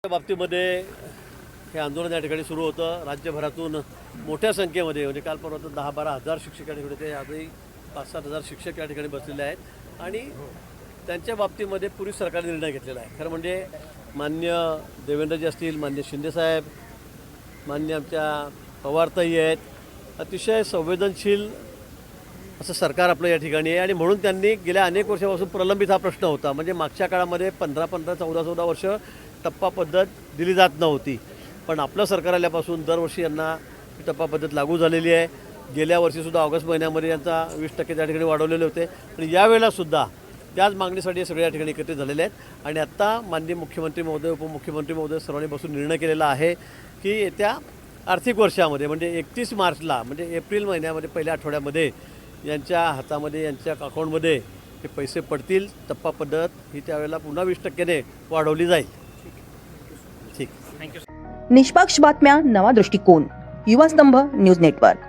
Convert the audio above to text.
बाबतीमध्ये हे आंदोलन या ठिकाणी सुरू होतं. राज्यभरातून मोठ्या संख्येमध्ये म्हणजे काल परवा 10-12 हजार शिक्षक या ठिकाणी होते. आजही 5-7 हजार शिक्षक या ठिकाणी बसलेले आहेत आणि त्यांच्या बाबतीमध्ये पूर्वी सरकारने निर्णय घेतलेला आहे. खरं म्हणजे मान्य देवेंद्रजी असतील, मान्य शिंदेसाहेब, मान्य आमच्या पवारताई आहेत, अतिशय संवेदनशील असं सरकार आपलं या ठिकाणी आहे आणि म्हणून त्यांनी गेल्या अनेक वर्षापासून प्रलंबित हा प्रश्न होता. म्हणजे मागच्या काळामध्ये 15-15, 14-14 वर्ष टप्पा पद्धत दिली जात नव्हती, पण आपलं सरकार आल्यापासून दरवर्षी यांना ही टप्पा पद्धत लागू झालेली आहे. गेल्या वर्षीसुद्धा ऑगस्ट महिन्यामध्ये यांचा 20% त्या ठिकाणी वाढवलेले होते आणि यावेळेलासुद्धा त्याच मागणीसाठी सगळे या ठिकाणी एकत्रित झालेले आहेत. आणि आत्ता माननीय मुख्यमंत्री महोदय, उपमुख्यमंत्री महोदय सर्वांनी बसून निर्णय केलेला आहे की येत्या आर्थिक वर्षामध्ये म्हणजे 31 मार्चला म्हणजे एप्रिल महिन्यामध्ये पहिल्या आठवड्यामध्ये यांच्या हातामध्ये, यांच्या अकाउंटमध्ये हे पैसे पडतील. टप्पा पद्धत ही त्यावेळेला पुन्हा 20%ने वाढवली जाईल. ठीक. निष्पक्ष बातम्या, नवा दृष्टिकोन, युवा स्तंभ न्यूज नेटवर्क.